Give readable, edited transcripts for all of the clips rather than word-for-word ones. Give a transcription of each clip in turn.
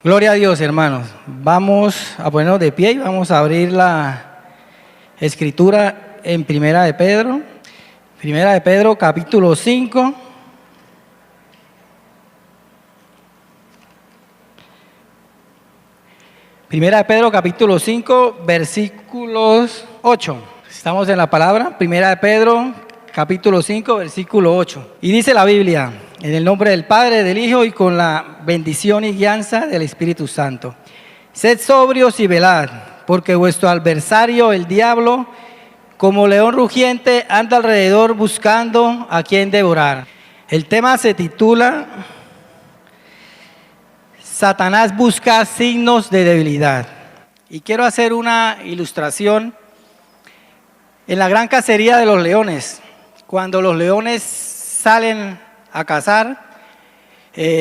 Gloria a Dios, hermanos. Vamos a ponernos de pie y vamos a abrir la escritura en Primera de Pedro. Primera de Pedro, capítulo 5. Primera de Pedro, capítulo 5, versículos 8. Estamos en la palabra. Primera de Pedro, capítulo 5, versículo 8. Y dice la Biblia: en el nombre del Padre, del Hijo y con la bendición y guianza del Espíritu Santo. Sed sobrios y velad, porque vuestro adversario, el diablo, como león rugiente, anda alrededor buscando a quien devorar. El tema se titula: Satanás busca signos de debilidad. Y quiero hacer una ilustración en la gran cacería de los leones. Cuando los leones salen a cazar,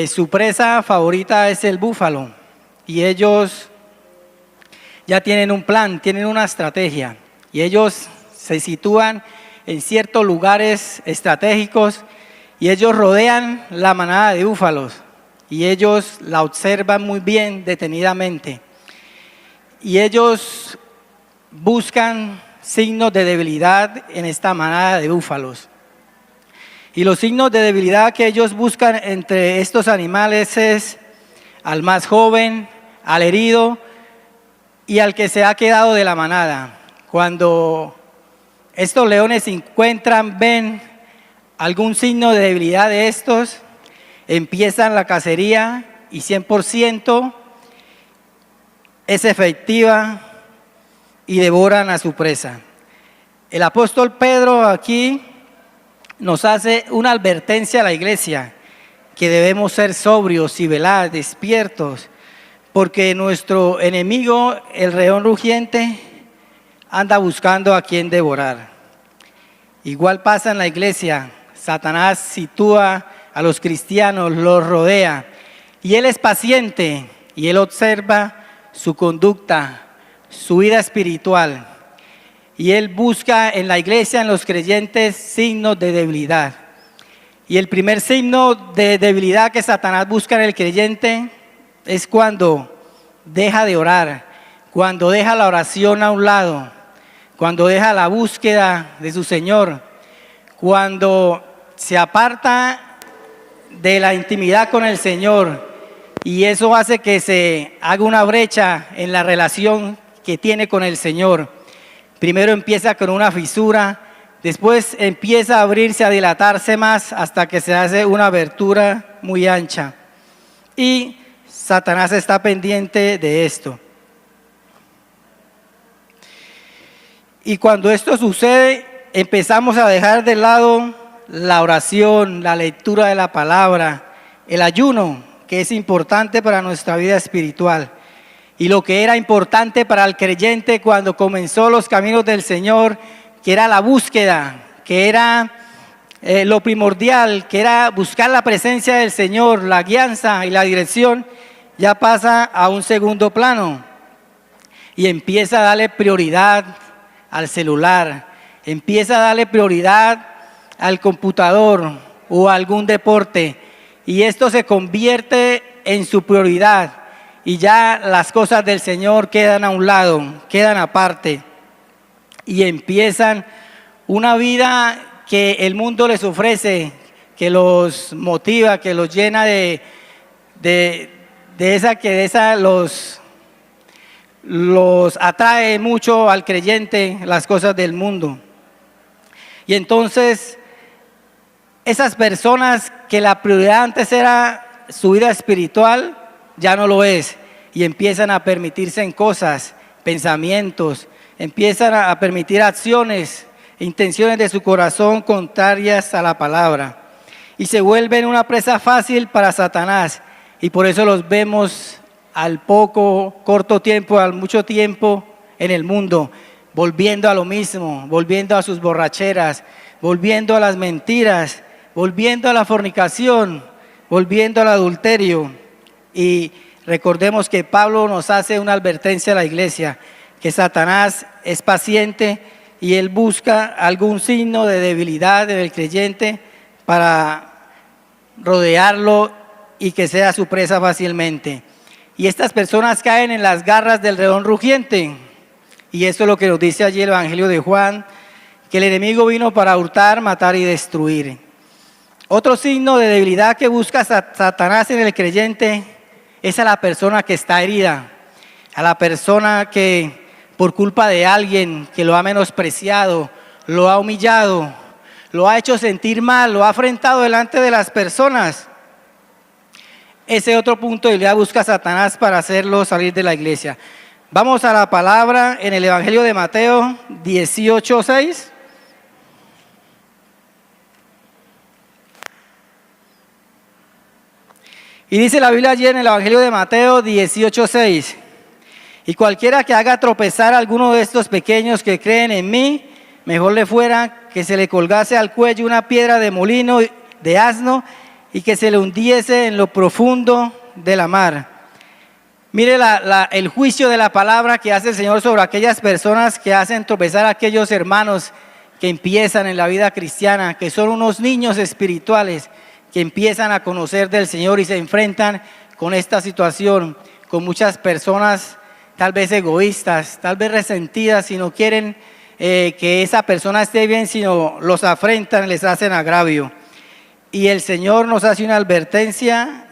su presa favorita es el búfalo, y ellos ya tienen un plan, tienen una estrategia, y ellos se sitúan en ciertos lugares estratégicos y ellos rodean la manada de búfalos y ellos la observan muy bien, detenidamente, y ellos buscan signos de debilidad en esta manada de búfalos. Y los signos de debilidad que ellos buscan entre estos animales es al más joven, al herido y al que se ha quedado de la manada. Cuando estos leones encuentran, ven algún signo de debilidad de estos, empiezan la cacería y 100% es efectiva y devoran a su presa. El apóstol Pedro aquí nos hace una advertencia a la iglesia, que debemos ser sobrios y velar, despiertos, porque nuestro enemigo, el león rugiente, anda buscando a quien devorar. Igual pasa en la iglesia. Satanás sitúa a los cristianos, los rodea, y él es paciente y él observa su conducta, su vida espiritual. Y él busca en la iglesia, en los creyentes, signos de debilidad. Y el primer signo de debilidad que Satanás busca en el creyente es cuando deja de orar, cuando deja la oración a un lado, cuando deja la búsqueda de su Señor, cuando se aparta de la intimidad con el Señor, y eso hace que se haga una brecha en la relación que tiene con el Señor. Primero empieza con una fisura, después empieza a abrirse, a dilatarse más, hasta que se hace una abertura muy ancha. Y Satanás está pendiente de esto. Y cuando esto sucede, empezamos a dejar de lado la oración, la lectura de la palabra, el ayuno, que es importante para nuestra vida espiritual. Y lo que era importante para el creyente cuando comenzó los caminos del Señor, que era la búsqueda, que era lo primordial, que era buscar la presencia del Señor, la guianza y la dirección, ya pasa a un segundo plano y empieza a darle prioridad al celular, empieza a darle prioridad al computador o a algún deporte, y esto se convierte en su prioridad. Y ya las cosas del Señor quedan a un lado, quedan aparte, y empiezan una vida que el mundo les ofrece, que los motiva, que los llena los atrae mucho al creyente, las cosas del mundo. Y entonces esas personas que la prioridad antes era su vida espiritual, ya no lo es, y empiezan a permitirse en cosas, pensamientos, empiezan a permitir acciones, intenciones de su corazón contrarias a la palabra, y se vuelven una presa fácil para Satanás. Y por eso los vemos al corto tiempo, al mucho tiempo en el mundo, volviendo a lo mismo, volviendo a sus borracheras, volviendo a las mentiras, volviendo a la fornicación, volviendo al adulterio. Y recordemos que Pablo nos hace una advertencia a la iglesia, que Satanás es paciente y él busca algún signo de debilidad del creyente para rodearlo y que sea su presa fácilmente. y estas personas caen en las garras del león rugiente. Y eso es lo que nos dice allí el Evangelio de Juan, que el enemigo vino para hurtar, matar y destruir. Otro signo de debilidad que busca Satanás en el creyente es a la persona que está herida, a la persona que por culpa de alguien que lo ha menospreciado, lo ha humillado, lo ha hecho sentir mal, lo ha afrentado delante de las personas. Ese otro punto de debilidad busca Satanás para hacerlo salir de la iglesia. Vamos a la palabra en el Evangelio de Mateo 18:6. Y dice la Biblia allí en el Evangelio de Mateo 18:6: y cualquiera que haga tropezar a alguno de estos pequeños que creen en mí, mejor le fuera que se le colgase al cuello una piedra de molino de asno y que se le hundiese en lo profundo de la mar. Mire el juicio de la palabra que hace el Señor sobre aquellas personas que hacen tropezar a aquellos hermanos que empiezan en la vida cristiana, que son unos niños espirituales, que empiezan a conocer del Señor y se enfrentan con esta situación, con muchas personas tal vez egoístas, tal vez resentidas, si no quieren que esa persona esté bien, sino los afrentan, les hacen agravio. Y el Señor nos hace una advertencia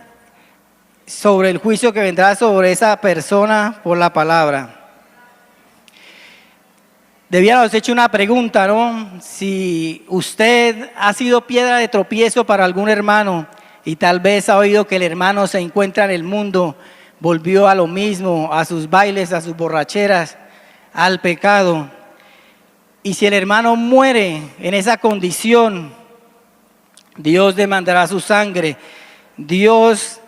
sobre el juicio que vendrá sobre esa persona por la palabra. Debíamos haber hecho una pregunta, ¿no? Si usted ha sido piedra de tropiezo para algún hermano y tal vez ha oído que el hermano se encuentra en el mundo, volvió a lo mismo, a sus bailes, a sus borracheras, al pecado. Y si el hermano muere en esa condición, Dios demandará su sangre. Dios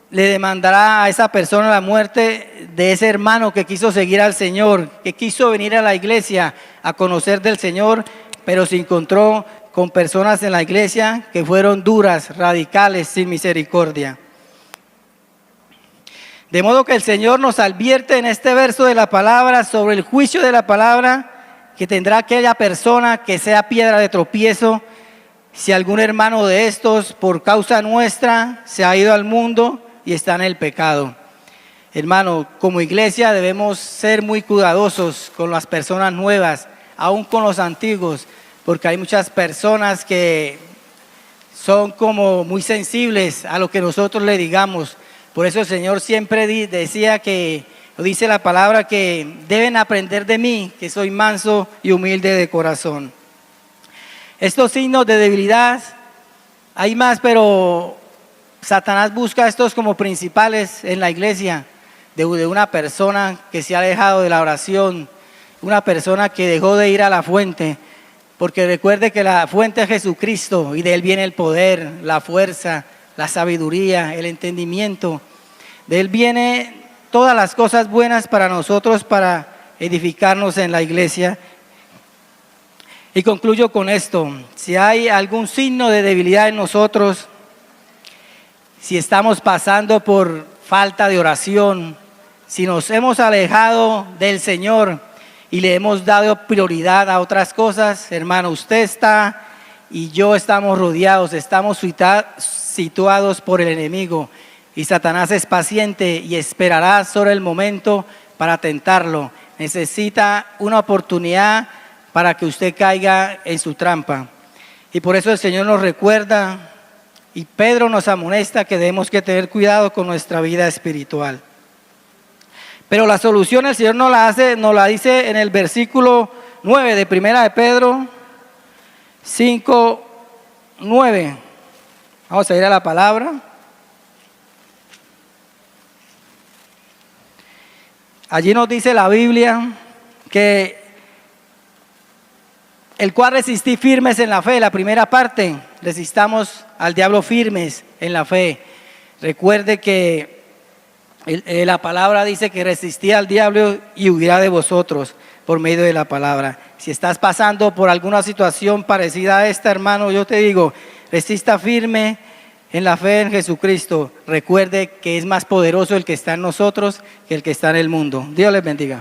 le demandará a esa persona la muerte de ese hermano que quiso seguir al Señor, que quiso venir a la iglesia a conocer del Señor, pero se encontró con personas en la iglesia que fueron duras, radicales, sin misericordia. De modo que el Señor nos advierte en este verso de la palabra sobre el juicio de la palabra que tendrá aquella persona que sea piedra de tropiezo si algún hermano de estos por causa nuestra se ha ido al mundo y está en el pecado. Hermano, como iglesia debemos ser muy cuidadosos con las personas nuevas, aún con los antiguos, porque hay muchas personas que son como muy sensibles a lo que nosotros le digamos. Por eso el Señor siempre decía que, dice la palabra, que deben aprender de mí, que soy manso y humilde de corazón. Estos signos de debilidad, hay más, pero Satanás busca estos como principales en la iglesia, de una persona que se ha alejado de la oración, una persona que dejó de ir a la fuente, porque recuerde que la fuente es Jesucristo y de Él viene el poder, la fuerza, la sabiduría, el entendimiento. De Él viene todas las cosas buenas para nosotros, para edificarnos en la iglesia. Y concluyo con esto: si hay algún signo de debilidad en nosotros, si estamos pasando por falta de oración, si nos hemos alejado del Señor y le hemos dado prioridad a otras cosas, hermano, usted está y yo estamos rodeados, estamos situados por el enemigo, y Satanás es paciente y esperará sobre el momento para tentarlo. Necesita una oportunidad para que usted caiga en su trampa. Y por eso el Señor nos recuerda y Pedro nos amonesta que debemos que tener cuidado con nuestra vida espiritual. Pero la solución el Señor nos la dice en el versículo 9 de Primera de Pedro 5:9. Vamos a ir a la palabra. Allí nos dice la Biblia que el cual resistí firmes en la fe, la primera parte, resistamos al diablo firmes en la fe. Recuerde que la palabra dice que resistí al diablo y huirá de vosotros por medio de la palabra. Si estás pasando por alguna situación parecida a esta, hermano, yo te digo, resista firme en la fe en Jesucristo. Recuerde que es más poderoso el que está en nosotros que el que está en el mundo. Dios les bendiga.